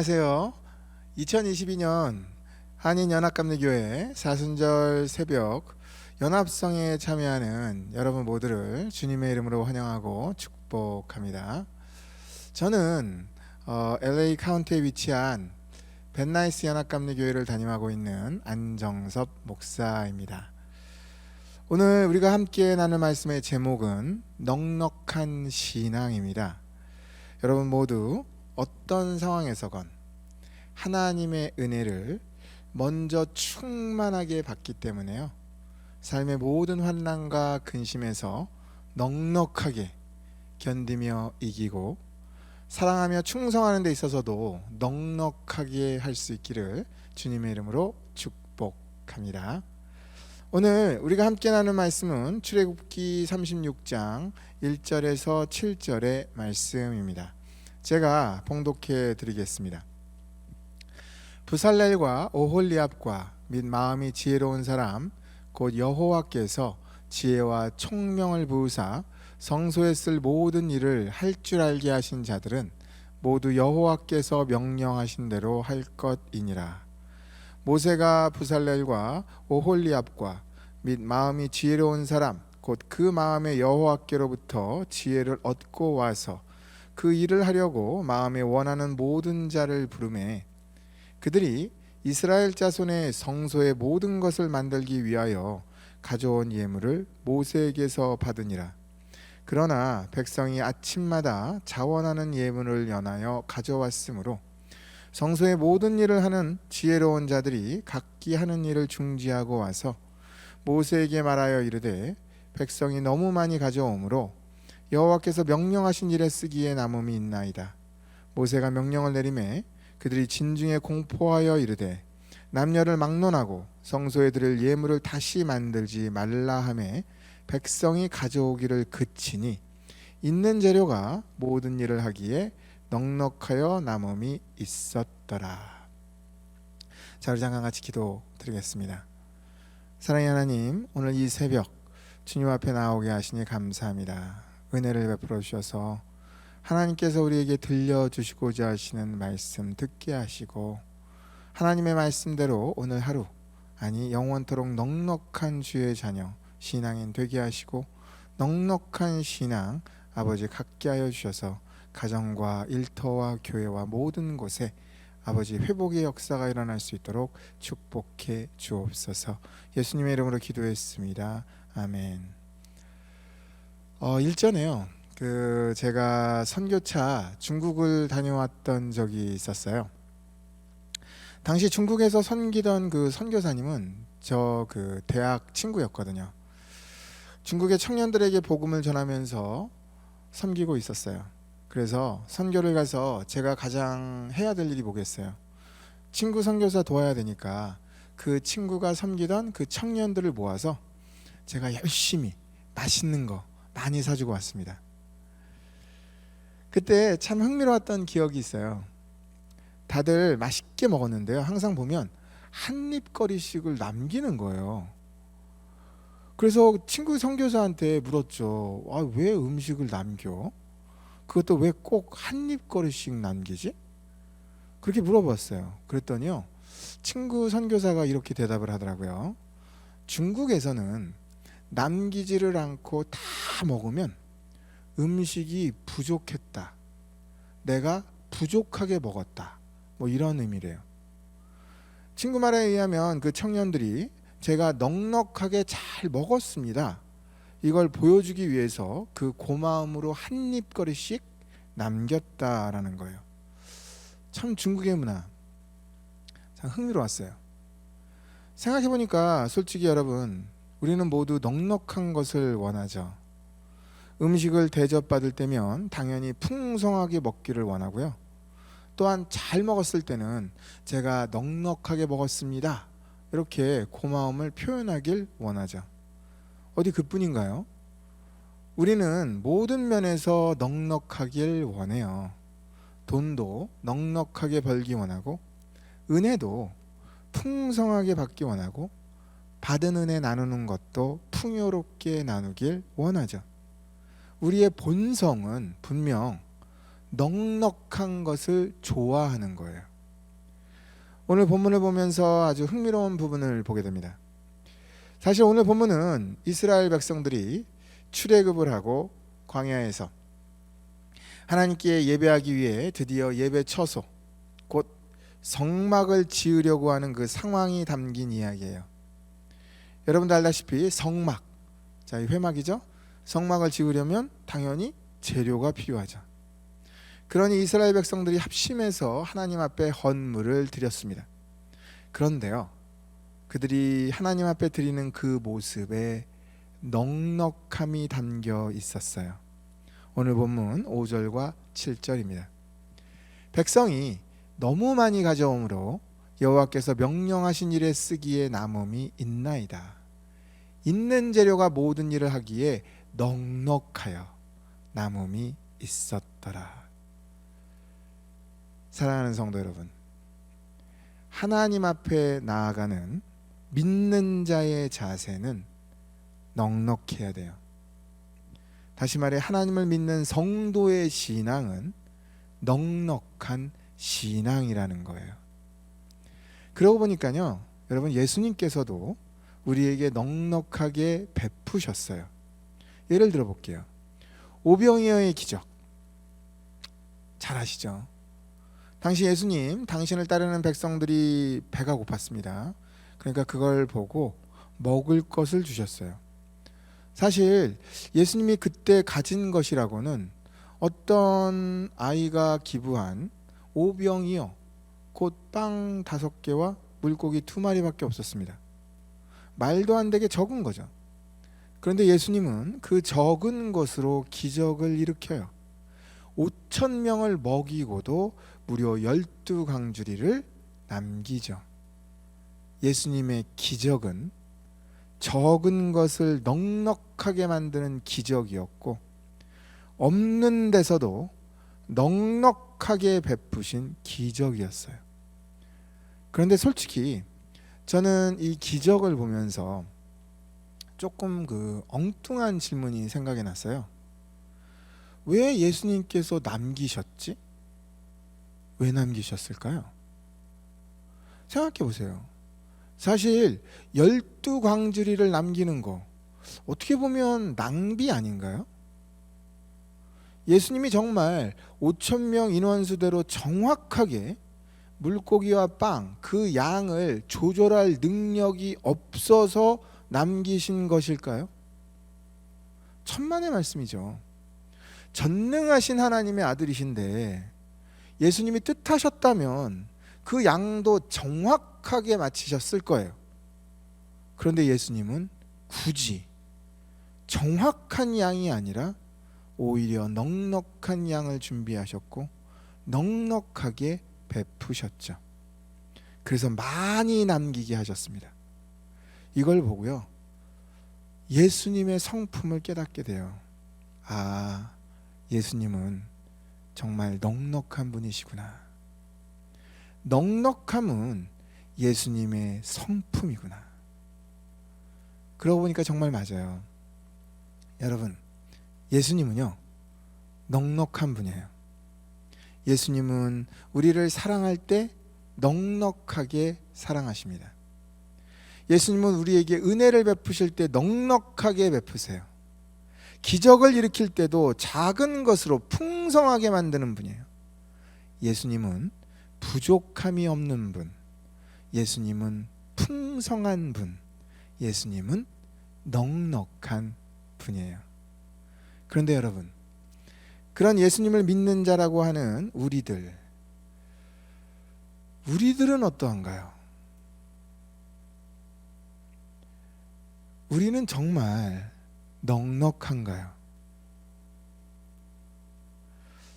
안녕하세요. 2022년 한인연합감리교회 사순절 새벽 연합성에 참여하는 여러분 모두를 주님의 이름으로 환영하고 축복합니다. 저는 LA 카운티에 위치한 벤나이스 연합감리교회를 담임하고 있는 안정섭 목사입니다. 오늘 우리가 함께 나눌 말씀의 제목은 넉넉한 신앙입니다. 여러분 모두 어떤 상황에서건 하나님의 은혜를 먼저 충만하게 받기 때문에요, 삶의 모든 환난과 근심에서 넉넉하게 견디며 이기고 사랑하며 충성하는 데 있어서도 넉넉하게 할 수 있기를 주님의 이름으로 축복합니다. 오늘 우리가 함께 나눌 말씀은 출애굽기 36장 1절에서 7절의 말씀입니다. 제가 봉독해 드리겠습니다. 부살렐과 오홀리압과 및 마음이 지혜로운 사람 곧 여호와께서 지혜와 총명을 부으사 성소에 쓸 모든 일을 할 줄 알게 하신 자들은 모두 여호와께서 명령하신 대로 할 것이니라. 모세가 부살렐과 오홀리압과 및 마음이 지혜로운 사람 곧 그 마음에 여호와께로부터 지혜를 얻고 와서 그 일을 하려고 마음에 원하는 모든 자를 부르매 그들이 이스라엘 자손의 성소의 모든 것을 만들기 위하여 가져온 예물을 모세에게서 받으니라. 그러나 백성이 아침마다 자원하는 예물을 연하여 가져왔으므로 성소의 모든 일을 하는 지혜로운 자들이 각기 하는 일을 중지하고 와서 모세에게 말하여 이르되 백성이 너무 많이 가져오므로 여호와께서 명령하신 일에 쓰기에 남음이 있나이다. 모세가 명령을 내리매 그들이 진중에 공포하여 이르되 남녀를 막론하고 성소에 드릴 예물을 다시 만들지 말라 하매 백성이 가져오기를 그치니 있는 재료가 모든 일을 하기에 넉넉하여 남음이 있었더라. 자, 우리 잠깐 같이 기도 드리겠습니다. 사랑의 하나님, 오늘 이 새벽 주님 앞에 나오게 하시니 감사합니다. 은혜를 베풀어 주셔서 하나님께서 우리에게 들려주시고자 하시는 말씀 듣게 하시고 하나님의 말씀대로 오늘 하루, 아니 영원토록 넉넉한 주의 자녀 신앙인 되게 하시고 넉넉한 신앙 아버지 갖게 하여 주셔서 가정과 일터와 교회와 모든 곳에 아버지 회복의 역사가 일어날 수 있도록 축복해 주옵소서. 예수님의 이름으로 기도했습니다. 아멘. 일전에요, 제가 선교차 중국을 다녀왔던 적이 있었어요. 당시 중국에서 섬기던 그 선교사님은 저 대학 친구였거든요. 중국의 청년들에게 복음을 전하면서 섬기고 있었어요. 그래서 선교를 가서 제가 가장 해야 될 일이 뭐겠어요? 친구 선교사 도와야 되니까 그 친구가 섬기던 그 청년들을 모아서 제가 열심히 맛있는 거 많이 사주고 왔습니다. 그때 참 흥미로웠던 기억이 있어요. 다들 맛있게 먹었는데요, 항상 보면 한 입거리씩을 남기는 거예요. 그래서 친구 선교사한테 물었죠. 왜 음식을 남겨? 그것도 왜 꼭 한 입거리씩 남기지? 그렇게 물어봤어요. 그랬더니요, 친구 선교사가 이렇게 대답을 하더라고요. 중국에서는 남기지를 않고 다 먹으면 음식이 부족했다, 내가 부족하게 먹었다, 뭐 이런 의미래요. 친구 말에 의하면 그 청년들이 제가 넉넉하게 잘 먹었습니다, 이걸 보여주기 위해서 그 고마움으로 한 입거리씩 남겼다라는 거예요. 참 중국의 문화 참 흥미로웠어요. 생각해보니까 솔직히 여러분, 우리는 모두 넉넉한 것을 원하죠. 음식을 대접받을 때면 당연히 풍성하게 먹기를 원하고요. 또한 잘 먹었을 때는 제가 넉넉하게 먹었습니다, 이렇게 고마움을 표현하길 원하죠. 어디 그뿐인가요? 우리는 모든 면에서 넉넉하길 원해요. 돈도 넉넉하게 벌기 원하고, 은혜도 풍성하게 받기 원하고, 받은 은혜 나누는 것도 풍요롭게 나누길 원하죠. 우리의 본성은 분명 넉넉한 것을 좋아하는 거예요. 오늘 본문을 보면서 아주 흥미로운 부분을 보게 됩니다. 사실 오늘 본문은 이스라엘 백성들이 출애굽을 하고 광야에서 하나님께 예배하기 위해 드디어 예배 처소, 곧 성막을 지으려고 하는 그 상황이 담긴 이야기예요. 여러분도 알다시피 성막, 자, 이 회막이죠. 성막을 지으려면 당연히 재료가 필요하죠. 그러니 이스라엘 백성들이 합심해서 하나님 앞에 헌물을 드렸습니다. 그런데요, 그들이 하나님 앞에 드리는 그 모습에 넉넉함이 담겨 있었어요. 오늘 본문 5절과 7절입니다. 백성이 너무 많이 가져오므로 여호와께서 명령하신 일에 쓰기에 남음이 있나이다. 있는 재료가 모든 일을 하기에 넉넉하여 남음이 있었더라. 사랑하는 성도 여러분, 하나님 앞에 나아가는 믿는 자의 자세는 넉넉해야 돼요. 다시 말해 하나님을 믿는 성도의 신앙은 넉넉한 신앙이라는 거예요. 그러고 보니까요, 여러분, 예수님께서도 우리에게 넉넉하게 베푸셨어요. 예를 들어 볼게요. 오병이어의 기적 잘 아시죠? 당시 예수님, 당신을 따르는 백성들이 배가 고팠습니다. 그러니까 그걸 보고 먹을 것을 주셨어요. 사실 예수님이 그때 가진 것이라고는 어떤 아이가 기부한 오병이어, 곧 빵 5개와 물고기 2마리밖에 없었습니다. 말도 안 되게 적은 거죠. 그런데 예수님은 그 적은 것으로 기적을 일으켜요. 5,000명을 먹이고도 무려 12강주리를 남기죠. 예수님의 기적은 적은 것을 넉넉하게 만드는 기적이었고, 없는 데서도 넉넉하게 베푸신 기적이었어요. 그런데 솔직히 저는 이 기적을 보면서 조금 엉뚱한 질문이 생각이 났어요. 왜 예수님께서 남기셨지? 왜 남기셨을까요? 생각해 보세요. 사실 12광주리를 남기는 거 어떻게 보면 낭비 아닌가요? 예수님이 정말 5,000명 인원수대로 정확하게 물고기와 빵, 그 양을 조절할 능력이 없어서 남기신 것일까요? 천만의 말씀이죠. 전능하신 하나님의 아들이신데 예수님이 뜻하셨다면 그 양도 정확하게 맞히셨을 거예요. 그런데 예수님은 굳이 정확한 양이 아니라 오히려 넉넉한 양을 준비하셨고 넉넉하게 베푸셨죠. 그래서 많이 남기게 하셨습니다. 이걸 보고요, 예수님의 성품을 깨닫게 돼요. 아, 예수님은 정말 넉넉한 분이시구나. 넉넉함은 예수님의 성품이구나. 그러고 보니까 정말 맞아요. 여러분, 예수님은요, 넉넉한 분이에요. 예수님은 우리를 사랑할 때 넉넉하게 사랑하십니다. 예수님은 우리에게 은혜를 베푸실 때 넉넉하게 베푸세요. 기적을 일으킬 때도 작은 것으로 풍성하게 만드는 분이에요. 예수님은 부족함이 없는 분, 예수님은 풍성한 분, 예수님은 넉넉한 분이에요. 그런데 여러분, 그런 예수님을 믿는 자라고 하는 우리들은 어떠한가요? 우리는 정말 넉넉한가요?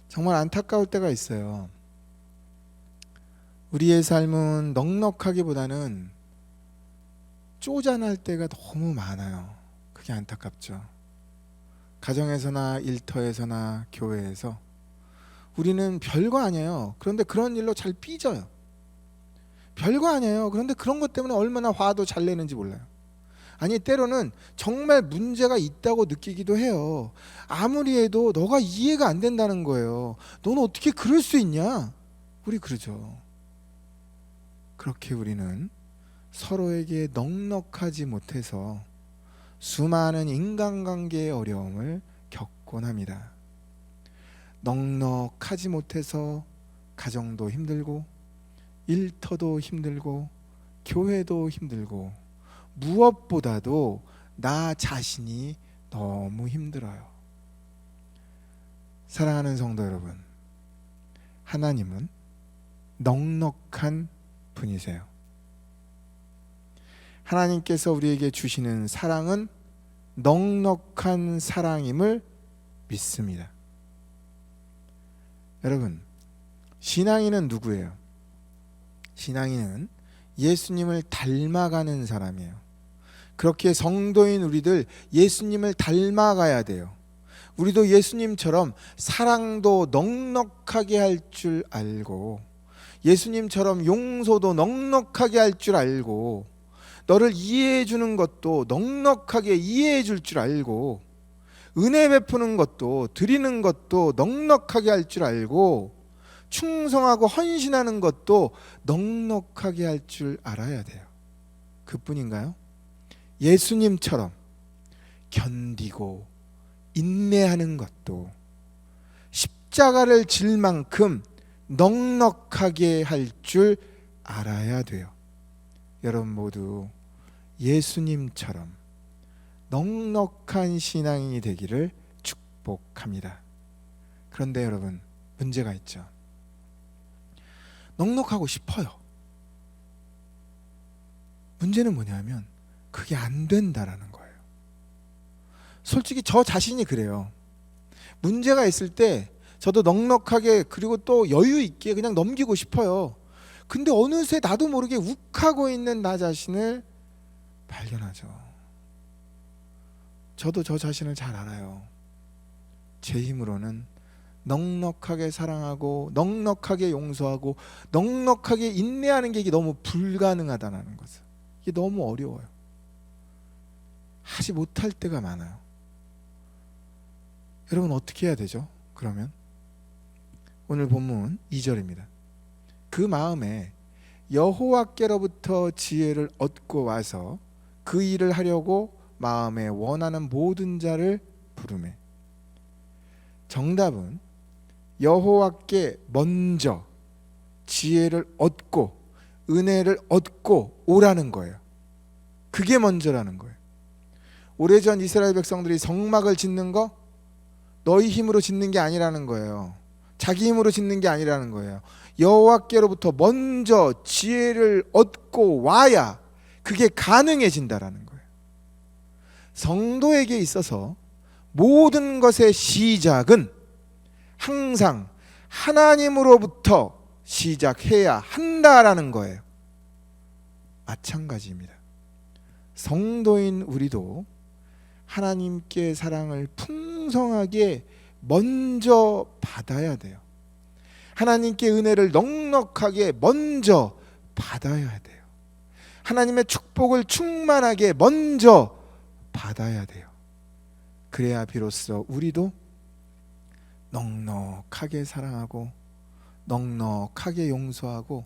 정말 안타까울 때가 있어요. 우리의 삶은 넉넉하기보다는 쪼잔할 때가 너무 많아요. 그게 안타깝죠. 가정에서나 일터에서나 교회에서 우리는 별거 아니에요. 그런데 그런 일로 잘 삐져요. 별거 아니에요. 그런데 그런 것 때문에 얼마나 화도 잘 내는지 몰라요. 아니, 때로는 정말 문제가 있다고 느끼기도 해요. 아무리 해도 너가 이해가 안 된다는 거예요. 너는 어떻게 그럴 수 있냐? 우리 그러죠. 그렇게 우리는 서로에게 넉넉하지 못해서 수많은 인간관계의 어려움을 겪곤 합니다. 넉넉하지 못해서 가정도 힘들고 일터도 힘들고 교회도 힘들고 무엇보다도 나 자신이 너무 힘들어요. 사랑하는 성도 여러분, 하나님은 넉넉한 분이세요. 하나님께서 우리에게 주시는 사랑은 넉넉한 사랑임을 믿습니다. 여러분, 신앙인은 누구예요? 신앙인은 예수님을 닮아가는 사람이에요. 그렇게 성도인 우리들 예수님을 닮아가야 돼요. 우리도 예수님처럼 사랑도 넉넉하게 할 줄 알고, 예수님처럼 용서도 넉넉하게 할 줄 알고, 너를 이해해 주는 것도 넉넉하게 이해해 줄 줄 알고, 은혜 베푸는 것도 드리는 것도 넉넉하게 할 줄 알고, 충성하고 헌신하는 것도 넉넉하게 할 줄 알아야 돼요. 그뿐인가요? 예수님처럼 견디고 인내하는 것도 십자가를 질 만큼 넉넉하게 할 줄 알아야 돼요. 여러분 모두 예수님처럼 넉넉한 신앙인이 되기를 축복합니다. 그런데 여러분, 문제가 있죠. 넉넉하고 싶어요. 문제는 뭐냐면 그게 안 된다라는 거예요. 솔직히 저 자신이 그래요. 문제가 있을 때 저도 넉넉하게 그리고 또 여유 있게 그냥 넘기고 싶어요. 근데 어느새 나도 모르게 욱하고 있는 나 자신을 발견하죠. 저도 저 자신을 잘 알아요. 제 힘으로는 넉넉하게 사랑하고 넉넉하게 용서하고 넉넉하게 인내하는 게 이게 너무 불가능하다는 것을, 이게 너무 어려워요. 하지 못할 때가 많아요. 여러분 어떻게 해야 되죠? 그러면 오늘 본문 2절입니다. 그 마음에 여호와께로부터 지혜를 얻고 와서 그 일을 하려고 마음에 원하는 모든 자를 부르매. 정답은 여호와께 먼저 지혜를 얻고 은혜를 얻고 오라는 거예요. 그게 먼저라는 거예요. 오래전 이스라엘 백성들이 성막을 짓는 거 너희 힘으로 짓는 게 아니라는 거예요. 자기 힘으로 짓는 게 아니라는 거예요. 여호와께로부터 먼저 지혜를 얻고 와야 그게 가능해진다라는 거예요. 성도에게 있어서 모든 것의 시작은 항상 하나님으로부터 시작해야 한다라는 거예요. 마찬가지입니다. 성도인 우리도 하나님께 사랑을 풍성하게 먼저 받아야 돼요. 하나님께 은혜를 넉넉하게 먼저 받아야 돼요. 하나님의 축복을 충만하게 먼저 받아야 돼요. 그래야 비로소 우리도 넉넉하게 사랑하고 넉넉하게 용서하고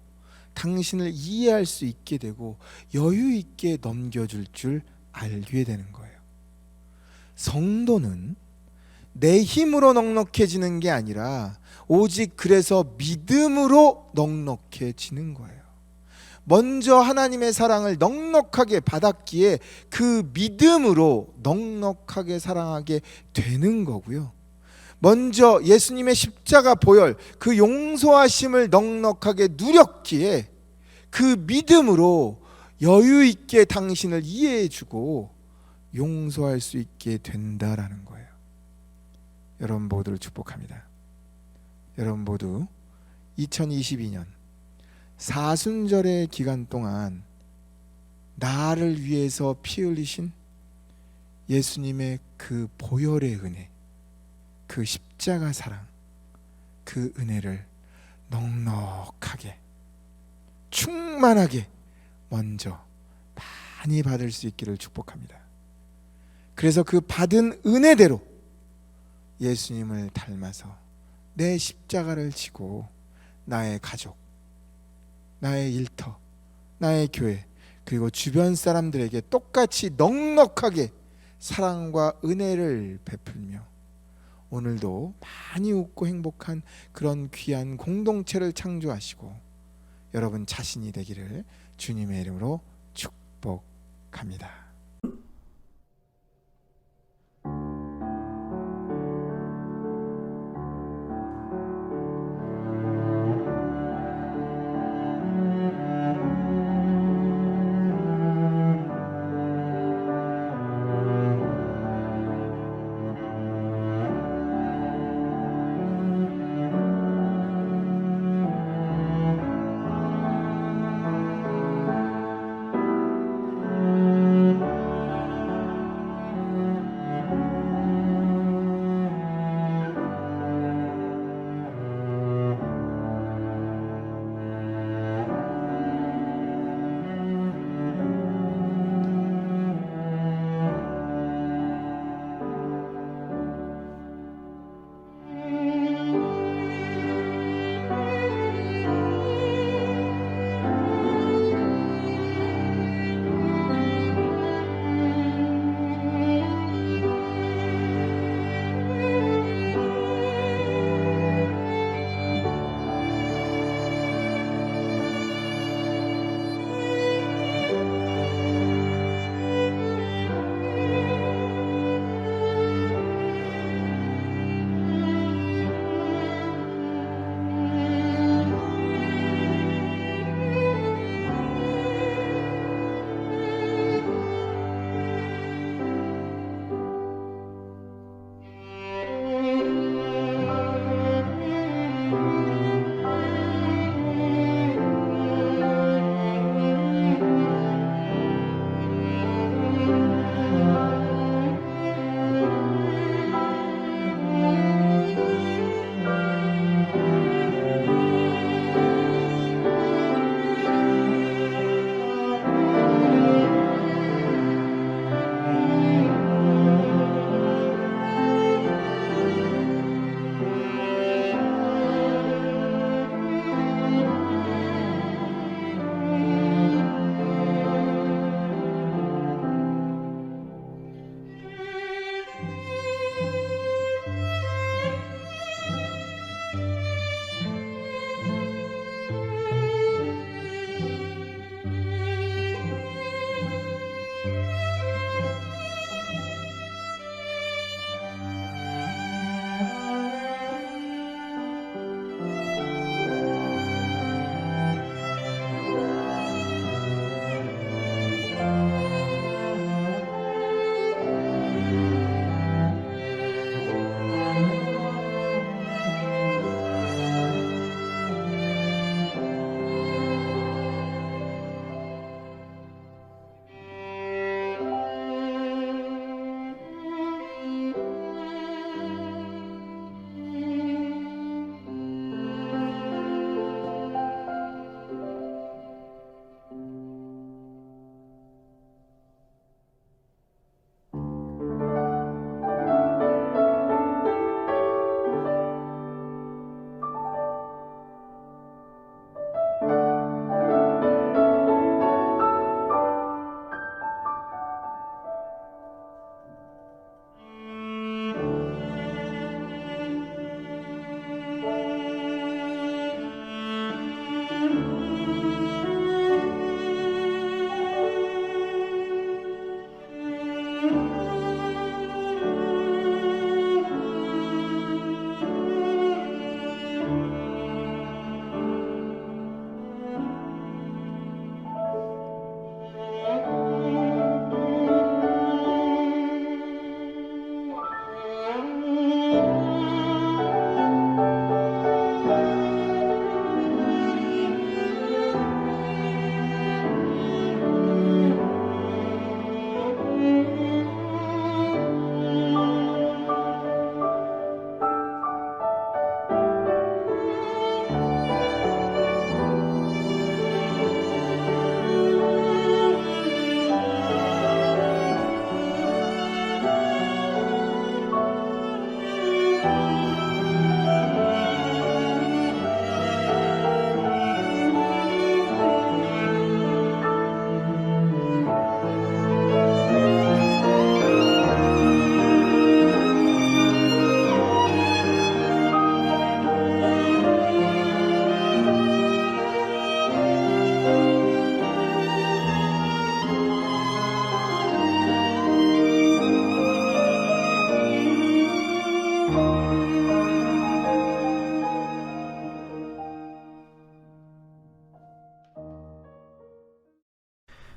당신을 이해할 수 있게 되고 여유 있게 넘겨줄 줄 알게 되는 거예요. 성도는 내 힘으로 넉넉해지는 게 아니라 오직 그래서 믿음으로 넉넉해지는 거예요. 먼저 하나님의 사랑을 넉넉하게 받았기에 그 믿음으로 넉넉하게 사랑하게 되는 거고요. 먼저 예수님의 십자가 보혈, 그 용서하심을 넉넉하게 누렸기에 그 믿음으로 여유 있게 당신을 이해해주고 용서할 수 있게 된다라는 거예요. 여러분 모두를 축복합니다. 여러분 모두 2022년 사순절의 기간 동안 나를 위해서 피 흘리신 예수님의 그 보혈의 은혜, 그 십자가 사랑, 그 은혜를 넉넉하게 충만하게 먼저 많이 받을 수 있기를 축복합니다. 그래서 그 받은 은혜대로 예수님을 닮아서 내 십자가를 지고 나의 가족, 나의 일터, 나의 교회 그리고 주변 사람들에게 똑같이 넉넉하게 사랑과 은혜를 베풀며 오늘도 많이 웃고 행복한 그런 귀한 공동체를 창조하시고 여러분 자신이 되기를 주님의 이름으로 축복합니다.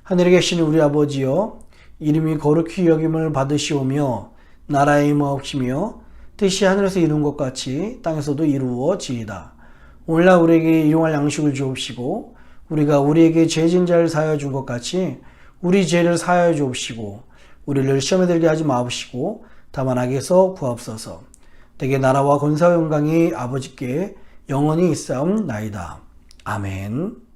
하늘에 계신 우리 아버지여, 이름이 거룩히 여김을 받으시오며 나라의 임하옵시며 뜻이 하늘에서 이룬 것 같이 땅에서도 이루어지이다. 오늘날 우리에게 일용할 양식을 주옵시고 우리가 우리에게 죄진 자를 사하여 준 것 같이 우리 죄를 사하여 주옵시고 우리를 시험에 들게 하지 마옵시고 다만 악에서 구하옵소서. 대개 나라와 권세와 영광이 아버지께 영원히 있사옵나이다. 아멘.